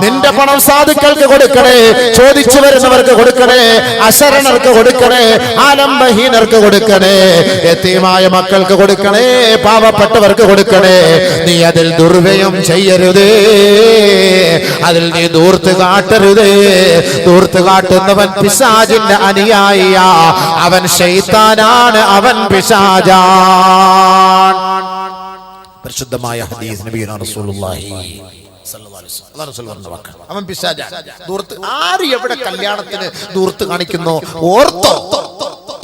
നിന്റെ പണം സാധുക്കൾക്ക് കൊടുക്കണേ, ചോദിച്ചു വരുന്നവർക്ക് കൊടുക്കണേ, അശരണർക്ക് കൊടുക്കണേ, ആലംബഹീനർക്ക് കൊടുക്കണേ, യതീമായ മക്കൾക്ക് കൊടുക്കണേ, പാവപ്പെട്ടവർക്ക് കൊടുക്കണേ. നീ അതിൽ ദുർവ്യയം ചെയ്യരുതേ, അതിൽ നീ ദൂർത്ത് കാട്ടരുതേ. ദൂർത്ത് കാട്ടുന്നവൻ പിശാചിന്റെ അനുയായിയാ, അവൻ ശൈത്താനാണ്, അവൻ പിശാചാൻ. പരിശുദ്ധമായ ഹദീസ് നബിയുനാ റസൂലുള്ളാഹി സ്വല്ലല്ലാഹു അലൈഹി വസല്ലം അവൻ പിശാചാൻ. ദൂർത്ത് ആര് എവിടെ കല്യാണത്തിന് ദൂർത്ത് കാണിക്കുന്നു ഓർത്തോ,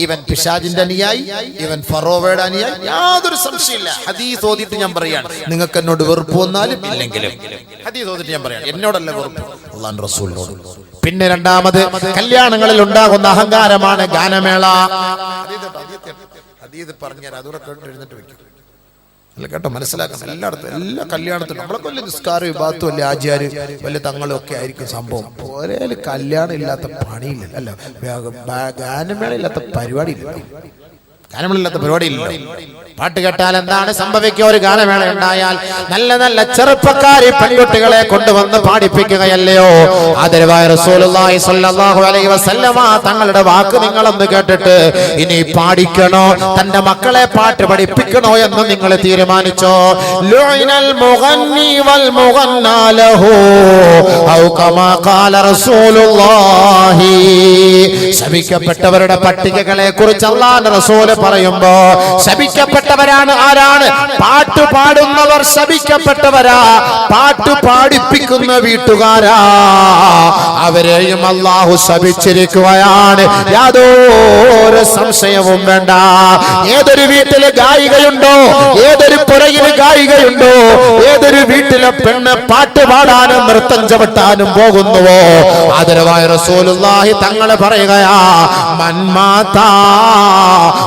ഇവൻ പിശാചിന്റെ അനുയായി, ഇവൻ ഫറോവയുടെ അനുയായി, യാതൊരു സംശയമില്ല. ഹദീസ് ഓതിയിട്ട് ഞാൻ പറയാണ്, നിങ്ങൾക്ക് എന്നോട് വെറുപ്പ് വന്നാലും ഇല്ലെങ്കിലും ഹദീസ് ഓതിയിട്ട് ഞാൻ പറയാണ്, എന്നോടല്ല വെറുപ്പ്, അല്ലാഹുവിന്റെ റസൂലിനോട്. പിന്നെ രണ്ടാമത് കല്യാണങ്ങളിൽ ഉണ്ടാകുന്ന അഹങ്കാരമാണ് ഗാനമേള. ഹദീസ് പറഞ്ഞാൽ അതുകൂടെ കേട്ട് എഴുന്നിട്ട് വെക്കും, അല്ല കേട്ടോ, മനസ്സിലാക്കണം. എല്ലായിടത്തും എല്ലാ കല്യാണത്തിലും നമ്മളൊക്കെ വലിയ നിസ്കാരം വിഭാഗത്തും വലിയ ആചാര് വലിയ തങ്ങളും ഒക്കെ ആയിരിക്കും സംഭവം. ഒരേ കല്യാണം ഇല്ലാത്ത പണിയില്ല, അല്ല ഗാനമേള ഇല്ലാത്ത പരിപാടിയില്ല, ഗാനമേളയില്ലാത്ത പരിപാടിയില്ല. പാട്ട് കേട്ടാൽ എന്താണ് സംഭവിക്കുക? ഒരു ഗാനമേള ഉണ്ടായാൽ നല്ല നല്ല ചെറുപ്പക്കാരി പെൺകുട്ടികളെ കൊണ്ടുവന്ന് പാടിപ്പിക്കുകയല്ലയോ? ആദരവായ റസൂലുള്ളാഹി സ്വല്ലല്ലാഹു അലൈഹി വസല്ലമ തങ്ങളുടെ വാക്ക് നിങ്ങളൊന്ന് കേട്ടിട്ട് ഇനി പാടിക്കണോ, തന്റെ മക്കളെ പാട്ട് പഠിപ്പിക്കണോ എന്ന് നിങ്ങൾ തീരുമാനിച്ചോ? ലുഇനൽ മുഗന്നി വൽ മുഗന്നാ ലഹു ഔ കമാ ഖാല റസൂലുള്ളാഹി. ശപിക്കപ്പെട്ടവരുടെ പട്ടികകളെ കുറിച്ച് അല്ലാഹുവിന്റെ റസൂൽ പറയുമ്പോ ശപിക്കപ്പെട്ടവരാണ് ആരാണ്? പാട്ട് പാടുന്നവർ ശപിക്കപ്പെട്ടവരാ, പാട്ട് പാടിപ്പിക്കുന്ന വീട്ടുകാരാ, അവരെയും അല്ലാഹു ശപിച്ചിരിക്കുകയാണ്, യാതൊരു സംശയവും വേണ്ട. ഏതൊരു വീട്ടില് ഗായികയുണ്ടോ, ഏതൊരു പുറകില് ഗായികയുണ്ടോ, ഏതൊരു വീട്ടിലെ പെണ്ണ് പാട്ട് പാടാനും നൃത്തം ചവിട്ടാനും പോകുന്നുവോ, ആദരവായ റസൂലുള്ളാഹി തങ്ങളെ പറയുകയാ, മൻമാതാ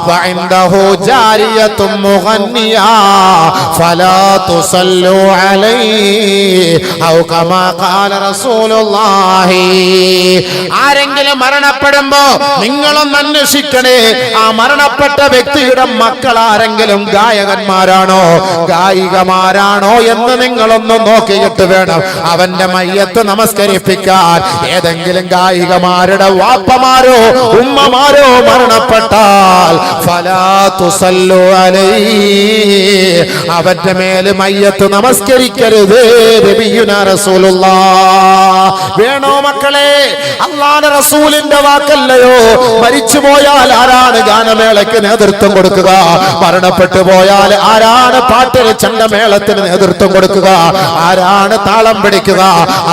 വഇൻദഹു ജാരിയത്തും മുഗന്നിയാ ഫലാ തുസല്ലു അലൈഹി ഔ കമാ ഖാല റസൂലുള്ളാഹി. ആരെങ്കിലും മരണപ്പെടുമ്പോ നിങ്ങളൊന്ന് അന്വേഷിക്കണേ, ആ മരണപ്പെട്ട വ്യക്തിയുടെ മക്കൾ ആരെങ്കിലും ഗായകന്മാരാണോ ഗായികമാരാണോ എന്ന് നിങ്ങളൊന്ന് നോക്കിയിട്ട് വേണം അവന്റെ മയ്യത്ത് നമസ്കരിപ്പിക്കാൻ. ഏതെങ്കിലും ഗായികമാരുടെ വാപ്പമാരോ ഉമ്മമാരോ മരണപ്പെട്ടാൽ ഫലാ തുസല്ലു അലൈഹി, അവന്റെ മേൽ മയ്യത്ത് നമസ്കരിക്കരുത്. നബിയുനാ റസൂലുള്ളാഹ്. വേണോ മക്കളെ? അല്ലാഹുവിന്റെ റസൂലിന്റെ വാക്കല്ലയോ? മരിച്ചുപോയാൽ ആരാണ് ഗാനമേളയ്ക്ക് നേതൃത്വം കൊടുക്കുക? മരണപ്പെട്ടു പോയാൽ ആരാണ് പാട്ടിന് ചെണ്ടമേളത്തിന് നേതൃത്വം കൊടുക്കുക? ആരാണ് താളം പിടിക്കുക?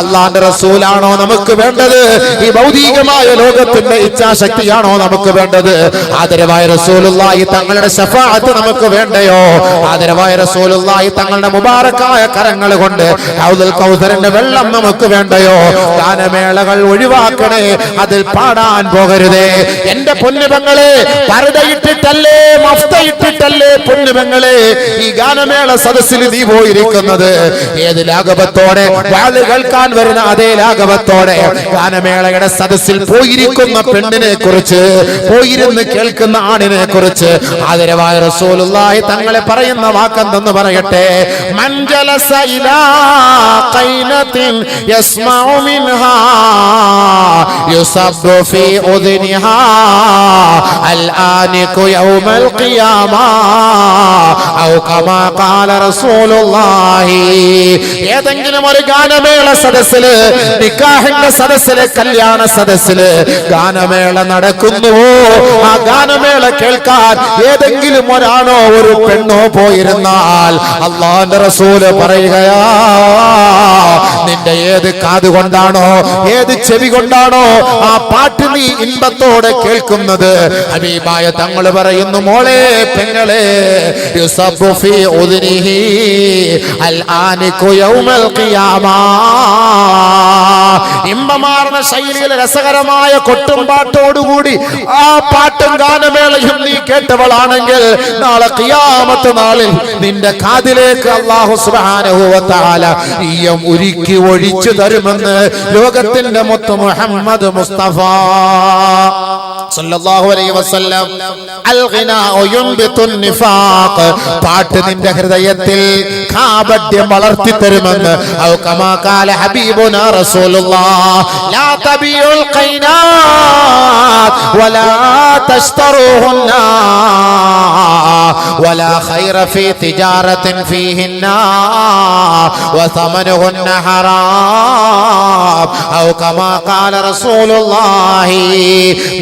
അല്ലാഹുവിന്റെ റസൂലാണോ നമുക്ക് വേണ്ടത്? ഈ ഭൗതികമായ ലോകത്തിന്റെ ഇച്ഛാശക്തിയാണോ നമുക്ക് വേണ്ടത്? ആദരവായ റസൂലുള്ളാഹി തങ്ങളുടെ ശഫാഅത്ത് നമുക്ക് വേണ്ടയോ? ആദരവായ റസൂലുള്ളാഹി തങ്ങളുടെ മുബാറക്കായ കരങ്ങൾ കൊണ്ട് ഹൗദുൽ കൗസറിന്റെ വെള്ളം നമുക്ക് വേണ്ടയോ? ഗാനമേളകൾ ഒഴിവാക്കണേ, അതിൽ പാടാൻ പോകരുതേ. എന്റെ പൊന്നുപെങ്ങളെ, പർദയിട്ടിട്ടല്ലേ മഫ്തയിട്ടിട്ടല്ലേ പൊന്നുപെങ്ങളെ ഈ ഗാനമേള സദസ്സിൽ നീ പോയിരിക്കുന്നത്? ഏത് ലാഘവത്തോടെ വാള് കേൾക്കാൻ വരുന്ന അതേ ലാഘവത്തോടെ ഗാനമേളയുടെ സദസ്സിൽ പോയിരിക്കുന്ന പെണ്ണിനെ കുറിച്ച്, പോയിരുന്ന് കേൾക്കുന്ന ആണിനെ കുറിച്ച് ആദരവായ റസൂലുള്ളാഹി തങ്ങളെ പറയുന്ന വാക്കെന്തെന്ന് പറയട്ടെ? മൻ ജലസ ഇലാ ഖൈനത്തിൻ യസ്മഉ മിൻഹാ യുസബ്ബു ഫീ ഉദ്നിഹാ അൽ ആനികു യൗമൽ ഖിയാമ ഔ കമാ ഖാല റസൂലുള്ളാഹി. ഏതെങ്കിലും ഒരു ഗാനമേള സദസ്സില്, നിക്കാഹിന്റെ സദസ്സില്, കല്യാണ സദസ്സില് ഗാനമേള നടക്കുന്നുവോ, ആ ഗാനമേള കേൾക്കാൻ ഏതെങ്കിലും ഒരാണോ ഒരു പെണ്ണോ പോയിരുന്നാൽ അല്ലാഹുവിന്റെ റസൂല് പറയുകയാ, നിന്റെ ഏത് കാത് കൊണ്ടാണോ ഏത് ചെവി കൊണ്ടാണോ ആ പാട്ട് നീ ഇൻപത്തോടെ കേൾക്കുന്നത്, ഹബീബായ തങ്ങൾ പറയുന്നു, മോളെ പെങ്ങളെ, യുസബ്ബു ഫീ ഉദ്നിഹി അൽ ആനികു യൗമൽ ഖിയാമ. ഇമ്പമാർ വൈവിധ്യമാർന്ന ശൈലിയിൽ രസകരമായ കൊട്ടും പാട്ടോടുകൂടി ആ പാട്ടും ഗാനമേളയും നീ കേട്ടവളാണെങ്കിൽ നാളെ ഖിയാമത്ത് നാളിൽ നിന്റെ കാതിലേക്ക് അല്ലാഹു സുബ്ഹാനഹു വ തആല ഈയം ഉരുക്കി ഒഴിച്ചു തരുമെന്ന് ലോകത്തിന്റെ മുത്ത് മുഹമ്മദ് മുസ്തഫ സല്ലല്ലാഹു അലൈഹി വസല്ലം. അൽ ഗിനാഉ യുംബിതുൻ നിഫാഖ്, പാട്ട് നിന്റെ ഹൃദയത്തിൽ കാപട്യം വളർത്തി തരുമെന്ന് ഔ കമാ ഖാല ഹബീബുനാ റസൂലുള്ളാഹ് ലാ തബിയുൽ ഖൈനാത് വലാ തശ്തറൂഹുന്ന വലാ ഖൈറ ഫീ തിജാറത്തിൻ ഫീഹിന്ന വസമനുഹുന്ന ഹറാം ഔ കമാ ഖാല റസൂലുള്ളാഹി.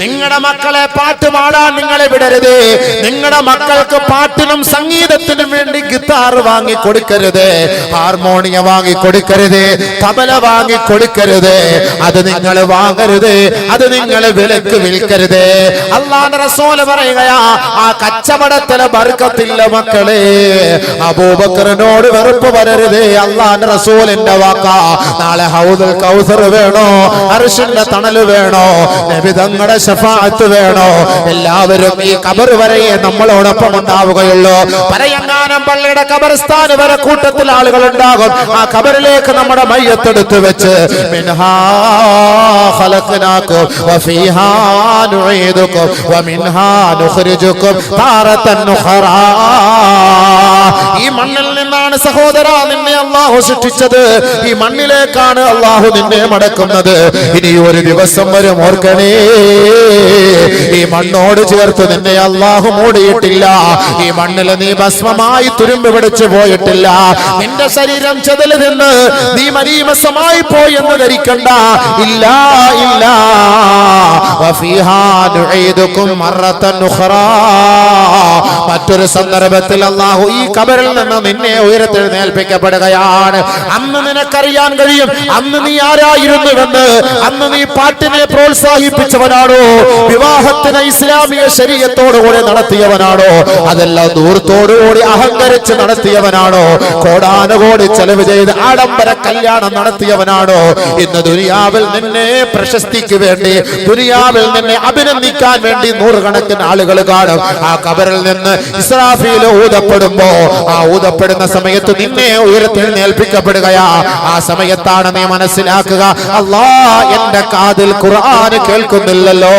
നിങ്ങളുടെ മക്കളെ പാട്ട് പാടാൻ നിങ്ങളെ വിടരുത്. നിങ്ങളുടെ മക്കൾക്ക് പാട്ടിനും സംഗീതത്തിനും വേണ്ടി ഗിത്താർ വാങ്ങി കൊടുക്കരുത്, ഹാർമോണിയം വാങ്ങി കൊടുക്കരുത്, തബല വാങ്ങി കൊടുക്കരുത്. അത് നിങ്ങൾ വാങ്ങരുത്, അത് നിങ്ങൾ വിലക്ക് വിൽക്കരുത്. അല്ലാഹുവിന്റെ റസൂൽ പറയുകയാ, ആ കച്ചവടത്തിലെ ബർക്കത്തില്ല മക്കളെ. അബൂബക്കറിനോട് വെറുപ്പ് വരരുത്, അല്ലാഹുവിന്റെ റസൂലിന്റെ വാക്കാ. നാളെ ഹൗദുൽ കൗസർ വേണോ, അർശിന്റെ തണല് വേണോ, നബി തങ്ങളുടെ ശഫാഅത്ത് വേണോ, എല്ലാവരും ഈ ഖബർ വരെ നമ്മളോടൊപ്പം ഉണ്ടാവുകയുള്ളൂ. പറയങ്ങാനം പള്ളിയുടെ ഖബർസ്ഥാൻ വരെ കൂട്ടത്തിൽ ആളുകൾ ഉണ്ടാകും. ആ ഖബറിലേക്ക് നമ്മുടെ മയ്യത്തെടുത്ത് വെച്ച് മിൻഹാ ഖലഖനാകും വഫീഹാ നുഈദുകും വമിൻഹാ നുഖ്രിജുകും താറതൻ നുഖറാ. ഈ മണ്ണിൽ നിന്നാണ് സഹോദരാ നിന്നെ അല്ലാഹു സൃഷ്ടിച്ചത്. ഈ മണ്ണിലേക്കാണ് അല്ലാഹു നിന്നെ മടക്കുന്നത്. ഇനി ഒരു ദിവസം വരും ഓർക്കണേ, ഈ മണ്ണോട് ചേർത്ത് നിന്നെ അല്ലാഹു മൂടിയിട്ടില്ല. ഈ മണ്ണിൽ നീ ഭസ്മമായി തുരുമ്പ് പിടിച്ചു പോയിട്ടില്ല. നിന്റെ ശരീരം ചെതല് നിന്ന് നീ മരീമസമായി പോയി എന്ന് ധരിക്കണ്ട. ഇല്ല ഇല്ല. വഫീഹാ നുഈദുകും മറത്തൻ ഉഖറാ. മറ്റൊരു സന്ദർഭത്തിൽ അല്ലാഹു ഈ ഖബറിൽ നിന്ന് നിന്നെ ഉയർത്തെഴുന്നേൽപ്പിക്കപ്പെടുകയാണ്. അന്ന് നിനക്കറിയാൻ കഴിയും അന്ന് നീ ആരായിരുന്നുവെന്ന്. അന്ന് നീ പാട്ടിനെ പ്രോത്സാഹിപ്പിച്ചവനാണോ, വിവാഹത്തിന് ഇസ്ലാമിക ശരീഅത്തോടുകൂടി നടത്തിയവനാണോ, അതെല്ലാം ദൂരത്തോടുകൂടി അഹങ്കരിച്ച് നടത്തിയവനാണോ, കോടാനുകോടി ചെലവ് ചെയ്ത് ആഡംബര കല്യാണം നടത്തിയവനാണോ? ഇന്ന് ദുനിയാവിൽ നിന്നെ പ്രശസ്തിക്ക് വേണ്ടി, ദുനിയാവിൽ നിന്നെ അഭിനന്ദിക്കാൻ വേണ്ടി നൂറുകണക്കിന് ആളുകൾ കാണും. ആ ഖബറിൽ നിന്ന് ഇസ്രാഫീൽ ഊതപ്പെടുമ്പോ, ആ ഊതപ്പെടുന്ന സമയത്ത് നിന്നെ ഉയർത്തെഴുന്നേൽപ്പിക്കപ്പെടുകയാ. ആ സമയത്താണ് നീ മനസ്സിലാക്കുക, അല്ലാ എന്റെ കാതിൽ ഖുർആൻ കേൾക്കുന്നില്ലല്ലോ.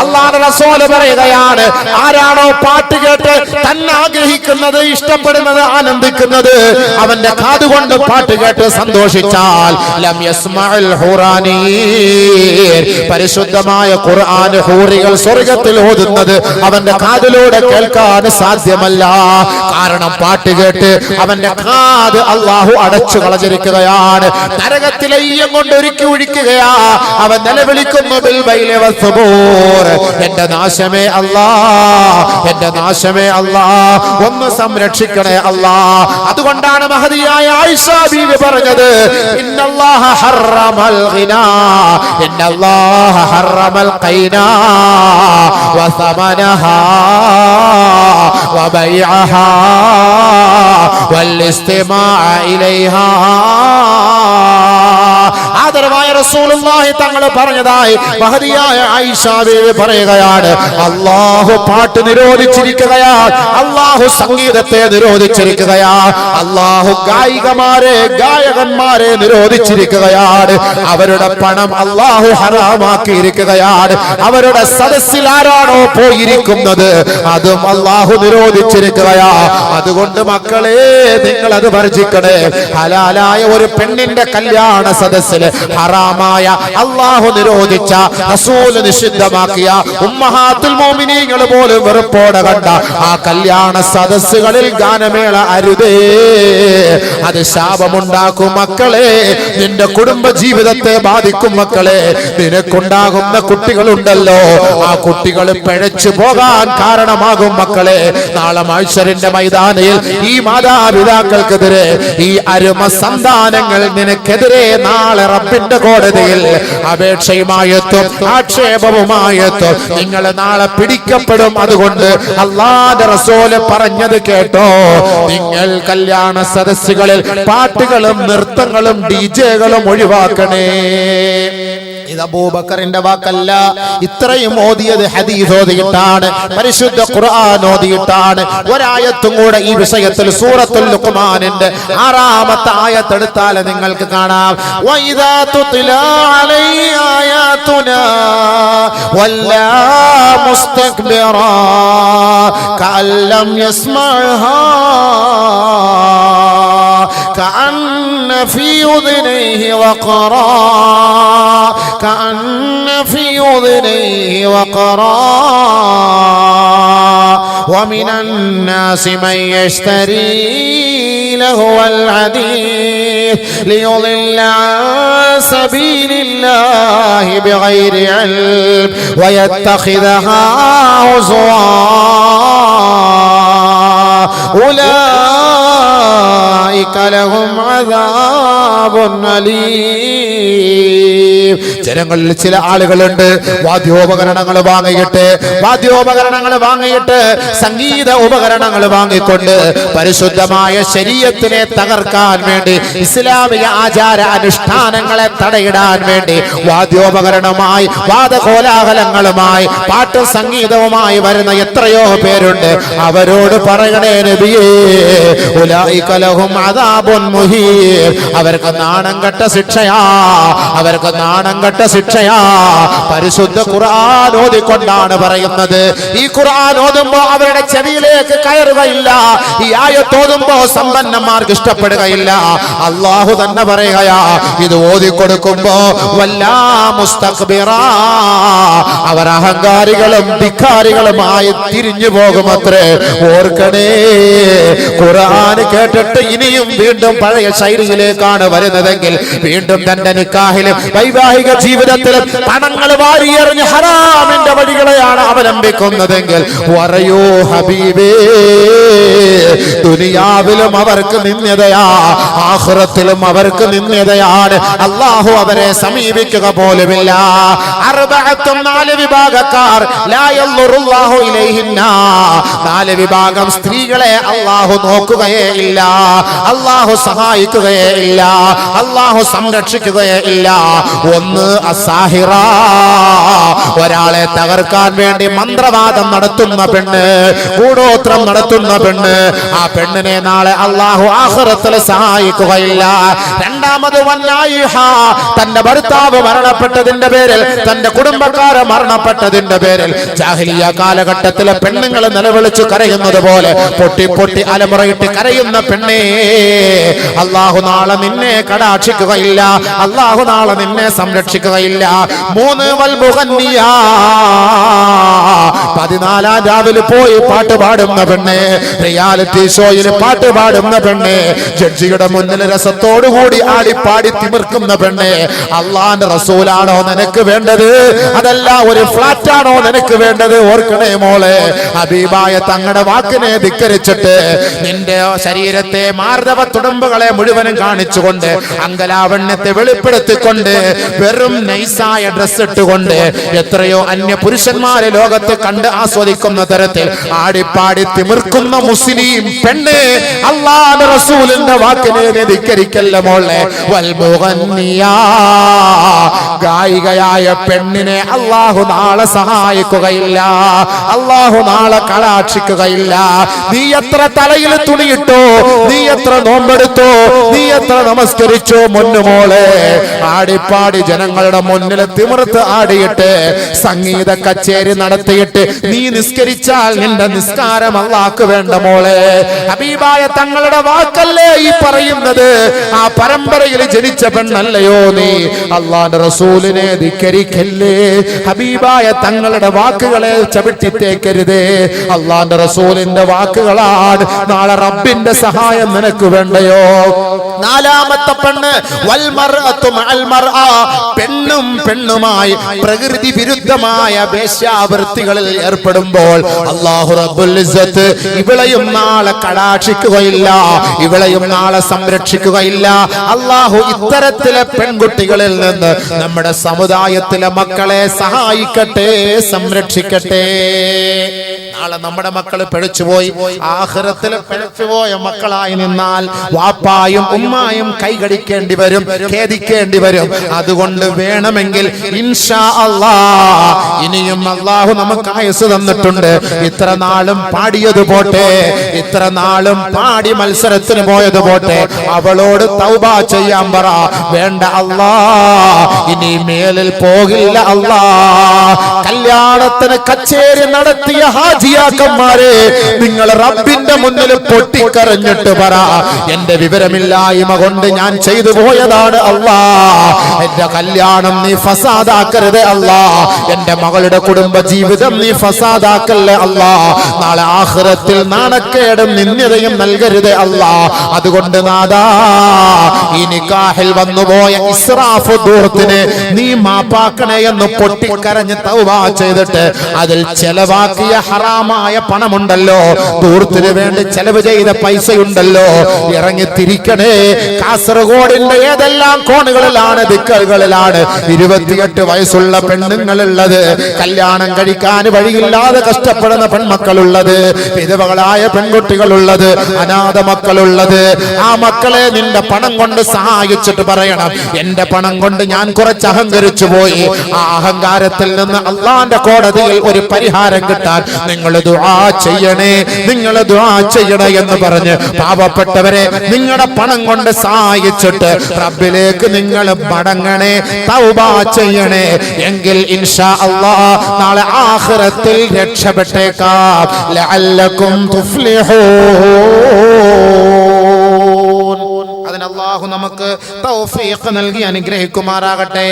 അല്ലാഹുവിന്റെ റസൂൽ പറയുകയാണ്, ആരാണോ പാട്ട് കേട്ട് തന്നെ ആഗ്രഹിക്കുന്നത്, ഇഷ്ടപ്പെടുന്നത്, ആനന്ദിക്കുന്നത്, അവന്റെ കാതുകൊണ്ട് പാട്ട് കേട്ട് സന്തോഷിച്ചാൽ ലം യസ്മഉൽ ഹുറാനീർ, പരിശുദ്ധമായ ഖുർആൻ ഹൂറികൾ സ്വർഗ്ഗത്തിൽ ഓതുന്നത് അവന്റെ കാതിലൂടെ കേൾക്കാൻ സാധ്യമല്ല. കാരണം പാട്ട് കേട്ട് അവന്റെ കാത് അല്ലാഹു അടച്ചു കളഞ്ഞിരിക്കുകയാണ്. നരകത്തിലെ ഈയം കൊണ്ട് ഒരുക്കി ഒഴിക്കുകയാ. അവൻ നിലവിളിക്കുന്നു ബിൽ ബൈലി വസ്സുബൂർ, എന്റെ നാശമേ അല്ലാ, എന്റെ നാശമേ അല്ലാ, ഒന്ന് സംരക്ഷിക്കണേ അല്ലാ. അതുകൊണ്ടാണ് മഹദിയായ ആയിഷ ബീവി പറഞ്ഞത്, ഇന്നല്ലാഹ ഹറമൽ ഗിനാ, ഇന്നല്ലാഹ ഹറമൽ ഖൈനാ വസമനഹാ വബൈഅഹാ വൽഇസ്തിമാഅ ഇലൈഹാ. ആദരവായ റസൂലുള്ളാഹി തങ്ങൾ പറഞ്ഞതായി മഹദിയായ ആയിഷ ബീവി പറയുകയാണ്, അല്ലാഹു പാട്ട് നിരോധിച്ചിരിക്കുകയാണ്, അല്ലാഹു സംഗീതത്തെ നിരോധിച്ചിരിക്കുകയാണ്, അല്ലാഹു ഗായികമാരെ, ഗായകന്മാരെ നിരോധിച്ചിരിക്കുകയാണ്. അവരുടെ പണം അല്ലാഹു ഹറാമാക്കിയിരിക്കുകയാണ്. അവരുടെ സദസ്സിൽ ആരാണോ പോയിരിക്കുന്നത് അതും അല്ലാഹു നിരോധിച്ചിരിക്കുകയാ. അതുകൊണ്ട് മക്കളെ, നിങ്ങൾ അത് വർജിക്കണേ. ഹലാലായ ഒരു പെണ്ണിന്റെ കല്യാണ സദസ്സില് ഹറാമായ, അല്ലാഹു നിരോധിച്ച, റസൂൽ നിഷിദ്ധമാക്കിയ, ഉമ്മഹാത്തുൽ മുഅ്മിനീങ്ങൾ പോലും വെറുപ്പോടെ കണ്ട ആ കല്യാണ സദസ്സുകളിൽ ഗാനമേള അരുതേ. അത് ശാപമുണ്ടാക്കും മക്കളെ, നിന്റെ കുടുംബ ജീവിതത്തെ ബാധിക്കും മക്കളെ. നിനക്കുണ്ടാകുന്ന കുട്ടികളുണ്ടല്ലോ, ആ കുട്ടികൾ പിഴച്ചു പോകാൻ കാരണമാകും മക്കളെ. നാളെ മഹ്ശറിന്റെ മൈതാനയിൽ ഈ മാതാപിതാക്കൾക്കെതിരെ, ഈ അരുമ സന്താനങ്ങൾ നിനക്കെതിരെ നാളെ റബ്ബിന്റെ കോടതിയിൽ അപേക്ഷയുമായെത്തും, ആക്ഷേപവുമായെത്തും. നിങ്ങൾ നാളെ പിടിക്കപ്പെടും. അതുകൊണ്ട് അല്ലാഹുവിന്റെ റസൂൽ പറഞ്ഞത് കേട്ടോ, നിങ്ങൾ കല്യാണ സദസ്സുകളിൽ പാട്ടുകളും നൃത്തങ്ങളും ഡിജെകളും ഒഴിവാക്കണേ. ഇത് അബൂബക്കറിന്റെ വാക്കല്ല. ഇത്രയും ഓതിയത് ഹദീസ് ഓതിയിട്ടാണ്, പരിശുദ്ധ ഖുർആൻ ഓതിയിട്ടാണ്. ഒരായത്തും കൂടെ ഈ വിഷയത്തിൽ സൂറത്തുൽ ലുഖ്മാനിന്റെ 6-ാമത്തെ ആയത്ത് എടുത്താൽ നിങ്ങൾക്ക് കാണാം. വഇദാ തുത്ലാ അലൈഹി ആയാതുനാ വല്ലാ മുസ്തക്ബിറാ കഅല്ലം യസ്മഅഹാ كأن في أذنيه وقرا كأن في أذنيه وقرا ومن الناس من يشتري لهو الحديث ليضل عن سبيل الله بغير علم ويتخذها هزوا أولئك لهم عذاب أليم. ജനങ്ങളിൽ ചില ആളുകളുണ്ട് വാദ്യോപകരണങ്ങൾ വാങ്ങിയിട്ട് സംഗീത ഉപകരണങ്ങൾ വാങ്ങിക്കൊണ്ട് പരിശുദ്ധമായ ശരീഅത്തിനെ തകർക്കാൻ വേണ്ടി, ഇസ്ലാമിക ആചാര അനുഷ്ഠാനങ്ങളെ തടയിടാൻ വേണ്ടി വാദ്യോപകരണമായി വാദകോലാഹലങ്ങളുമായി പാട്ടും സംഗീതവുമായി വരുന്ന എത്രയോ പേരുണ്ട്. അവരോട് പറയണേ നബിയേ, ഉലൈക ലഹും അദാബുൻ മുഹീൻ. അവർക്ക് നാണം കെട്ട ശിക്ഷയാ, അവർക്ക് നാണം കെട്ട ശിക്ഷയാ. പരിശുദ്ധ ഖുർആൻ ഓതിക്കൊണ്ടാണ് പറയുന്നത്. ഈ ഖുർആൻ ഓതുമ്പോ അവരുടെ ചെവിയിലേക്ക് കയറുകയില്ല. ഈ ആയത്ത് ഓതുമ്പോ സമ്പന്നന്മാർക്ക് ഇഷ്ടപ്പെടുകയില്ല. അല്ലാഹു തന്നെ പറയുകയാ, ഇത് ഓതിക്കൊടുക്കുമ്പോ വല്ലാ മുസ്തക്ബിറാ, അവർ അഹങ്കാരികളും ധിക്കാരികളുമായി തിരിഞ്ഞു പോകുമത്രേ. ഓർക്കണേ, ഖുർആൻ കേട്ടിട്ട് ഇനിയും വീണ്ടും പഴയ ശൈലിയിലേക്കാണ് വരുന്നതെങ്കിൽ, വീണ്ടും തന്റെ നിക്കാഹിലും വൈവാഹിക ജീവിതത്തിലും പണങ്ങൾ വാരിയെറിഞ്ഞ് ഹറാമിന്റെ വഴികളെയാണ് അവലംബിക്കുന്നതെങ്കിൽ, പറയൂ ഹബീബേ, ദുനിയാവിലും അവർക്ക് നിന്ദ്യതയാ, ആഖിറത്തിലും അവർക്ക് നിന്ദ്യതയാണ്. അല്ലാഹു അവരെ സമീപിക്കുക പോലുമില്ല. അർബഅത്തും, 4 വിഭാഗക്കാർ, ലാ യൻദുറുല്ലാഹു ഇലൈഹിന്ന, 4 വിഭാഗം സ്ത്രീകളെ അല്ലാഹു നോക്കുകയേ ഇല്ല, അല്ലാഹു സഹായിക്കുകയേ ഇല്ല, അല്ലാഹു സംരക്ഷിക്കുകയേ ഇല്ല. ഒന്ന് അസാഹിറ, ഒരാളെ തകർക്കാൻ വേണ്ടി മന്ത്രവാദം നടത്തുന്ന പെണ്ണ്, കൂടോത്രം നടത്തുന്ന പെണ്ണ്. ആ പെണ്ണിനെ നാളെ അല്ലാഹു ആഖിറത്തിൽ സഹായിക്കുകയില്ല. രണ്ടാമത് വന്നായിഹ, തന്റെ ഭർത്താവ് മരണപ്പെട്ടതിന്റെ പേരിൽ, തന്റെ കുടുംബക്കാരെ മരണപ്പെട്ടതിന്റെ പേരിൽ ജാഹിലിയ കാലഘട്ടത്തിലെ പെണ്ണുങ്ങൾ നിലവിളിച്ചു കരയുന്നത് പോലെ പൊട്ടി പൊട്ടി അലമുറയിട്ട് കരയുന്ന പെണ്ണേ, അല്ലാഹു നാളെ നിന്നെ കടാക്ഷിക്കുകയില്ല, അല്ലാഹു നാളെ നിന്നെ സംരക്ഷിക്കുകയില്ല. 3 വൽമുഗന്നിയ, 14-ാം രാവിലെ പോയി പാട്ട് പാടുന്ന പെണ്ണെ, റിയാലിറ്റി ഷോയിൽ പാട്ട് പാടുന്ന പെണ്ണെ, ജഡ്ജിയുടെ മുന്നിൽ രസത്തോടുകൂടി ആടിപ്പാടി തിമിർക്കുന്ന പെണ്ണെ, അള്ളാന്റെ റസൂലാണോ നിനക്ക് വേണ്ടത്, അതല്ല ഒരു ഫ്ലാറ്റ് ആണോ നിനക്ക് വേണ്ടത്? ഓർക്കണേ മോളെ, ഹബീബായ തങ്ങളുടെ വാക്കിനെ ധിക്കരിച്ചിട്ട് നിന്റെ ശരീരത്തെ മാർദ്ദവ തുടുമ്പുകളെ മുഴുവനും കാണിച്ചുകൊണ്ട്, അങ്കലാവണ്യത്തെ വെളിപ്പെടുത്തിക്കൊണ്ട്, വെറും നൈസായ ഡ്രസ് ഇട്ടുകൊണ്ട് എത്രയോ അന്യ പുരുഷന്മാരെ ലോകത്ത് കണ്ട് ആസ്വദിക്കുന്ന തരത്തിൽ ആടിപ്പാടി തിമിർക്കുന്ന മുസ്ലിം പെണ്ണ്, അല്ലാഹുവിന്റെ റസൂലിന്റെ വാക്കിനെ ധിക്കരിക്കല്ല മോളെ. വൽമുഗന്നിയ, ഗായികയായ പെണ്ണിനെ അല്ലാഹു നാളെ സഹായിക്കുകയില്ല, അല്ലാഹു നാളെ കടാക്ഷിക്കുകയില്ല. നീ എത്ര തലയിൽ തുണിയിട്ടോ, നീ എത്ര നോമ്പെടുത്തോ, നീ എത്ര നമസ്കരിച്ചോ, മുന്നുമോളെ ആടിപ്പാടി ജനങ്ങളുടെ മുന്നിൽ തിമിർത്ത് ആടിയിട്ട് സംഗീത കച്ചേരി നടത്തിയിട്ട് നീ നിസ്കരിച്ചാൽ നിന്റെ നിസ്കാരം അല്ലാഹുക്ക് വേണ്ട മോളെ. ഹബീബായ തങ്ങളുടെ വാക്കല്ലേ ഈ പറയുന്നത്? ആ പരമ്പരയിൽ ജനിച്ച പെണ്ണല്ലയോ നീ? അല്ലാഹുവിന്റെ റസൂലിനെ ധിക്കരിക്കല്ലേ, ഹബീബായ തങ്ങളുടെ വാക്കുകളെ ചവിട്ടിത്തേക്കരുതേ. അല്ലാഹുവിന്റെ റസൂലിന്റെ വാക്കുകളാണ്. നാളെ റബ്ബിന്റെ സഹായം നിനക്ക് വേണ്ടയോ? 4-ാമത്തെ പെണ്ണ് വൽമർഅതു മഅൽ മർഅ, പെണ്ണും പെണ്ണുമായി പ്രകൃതി വിരുദ്ധമായ വേശ്യാവൃത്തികളിൽ ഏർപ്പെടുമ്പോൾ അല്ലാഹു റബ്ബുൽ ഇസ്സത്ത് ഇവളെയും നാളെ കടാക്ഷിക്കുകയില്ല, ഇവളെയും നാളെ സംരക്ഷിക്കുകയില്ല. അല്ലാഹു ഇത്തരത്തിലെ പെൺകുട്ടികളിൽ നിന്ന് നമ്മുടെ സമുദായത്തിലെ മക്കളെ സഹായിക്കട്ടെ, സംരക്ഷിക്കട്ടെ. നാളെ നമ്മുടെ മക്കൾ പിഴച്ചുപോയി, ആഖിറത്തിൽ പിഴച്ചുപോയ മക്കളായി നിന്നാൽ വാപ്പായും ഉമ്മായും കൈകടിക്കേണ്ടി വരും, ഖേദിക്കേണ്ടി വരും. അതുകൊണ്ട് വേണമെങ്കിൽ ഇൻഷാ അല്ലാഹ് ഇനിയും അല്ലാഹു നമുക്ക് ആയുസ് തന്നിട്ടുണ്ട്. ഇത്ര നാളും പാടിയത് പോട്ടെ, ഇത്ര നാളും പാടി മത്സരത്തിന് പോയത് പോട്ടെ, അവളോട് തൗബ ചെയ്യാൻ പറ. വേണ്ട അല്ലാഹ്, ഇനി മേലിൽ പോകില്ല അല്ലാഹ്. കല്യാണത്തിന് കച്ചേരി നടത്തിയ ഹാജിയാക്കന്മാരെ, നിങ്ങൾ റബ്ബിന്റെ മുന്നിൽ പൊട്ടിക്കരഞ്ഞിട്ട് പറ, എന്റെ വിവരമില്ലായ്മ കൊണ്ട് ഞാൻ ചെയ്തു പോയതാണ് അല്ലാഹ്. എന്റെ കല്യാണം നീ ഫസാദാക്കരുത് അല്ലാഹ്. എന്റെ മകളുടെ കുടുംബ ജീവിതം നീ ഫസാദാക്കല്ലേ അല്ലാഹ്. നാളെ ആഖിറത്തിൽ നാണക്കേടും നിന്ദ്യതയും നൽകരുത് അല്ലാഹ്. അതുകൊണ്ട് നാദാ, ഈ നിക്കാഹിൽ വന്നുപോയ ഇസ്രാഫ് ദൂർത്തിനെ നീ മാപ്പാക്കണേ എന്ന് പൊട്ടിക്കരഞ്ഞ് തൗബ ചെയ്തിട്ട് അതിൽ ചെലവാക്കിയ ഹറാമായ പണമുണ്ടല്ലോ, ദൂർത്തിന് വേണ്ടി ചെലവ് ചെയ്ത പൈസയുണ്ടല്ലോ, ഇറങ്ങി തിരിക്കണേ. കാസർഗോഡിന്റെ ഏതെല്ലാം കോണുകളിലാണ്, ദിക്കുകളിലാണ് 28 വയസ്സുള്ള പെണ്ണുങ്ങളുള്ളത്, കല്യാണം കഴിക്കാൻ വഴിയില്ലാതെ കഷ്ടപ്പെടുന്ന പെൺമക്കളുള്ളത്, വിധവകളായ പെൺകുട്ടികളുള്ളത്, അനാഥ മക്കളുള്ളത്. ആ മക്കളെ നിന്റെ പണം കൊണ്ട് സഹായിച്ചിട്ട് പറയണം, എന്റെ പണം കൊണ്ട് ഞാൻ കുറച്ച് അഹങ്കരിച്ചു പോയി, ആ അഹങ്കാരത്തിൽ നിന്ന് അള്ളാന്റെ കോടതിയിൽ ഒരു പരിഹാരം കിട്ടാൻ നിങ്ങൾ ദുആ ചെയ്യണേ, നിങ്ങൾ ദുആ ചെയ്യണേ എന്ന് പറഞ്ഞ് പാവപ്പെട്ടവരെ നിങ്ങളുടെ പണം കൊണ്ട് സഹായിച്ചിട്ട് റബ്ബിലേക്ക് നിങ്ങൾ മടങ്ങണേ, തൗബ ചെയ്യണേ. എങ്കിൽ ഇൻഷാ അല്ലാഹ് നാളെ ആഖിറത്തിൽ രക്ഷപ്പെട്ടേക്കാം. ലഅല്ലകും തുഫ്ലിഹൂൻ. അതിന് അല്ലാഹു നമുക്ക് തൗഫീഖ് നൽകി അനുഗ്രഹിക്കുമാറാകട്ടെ.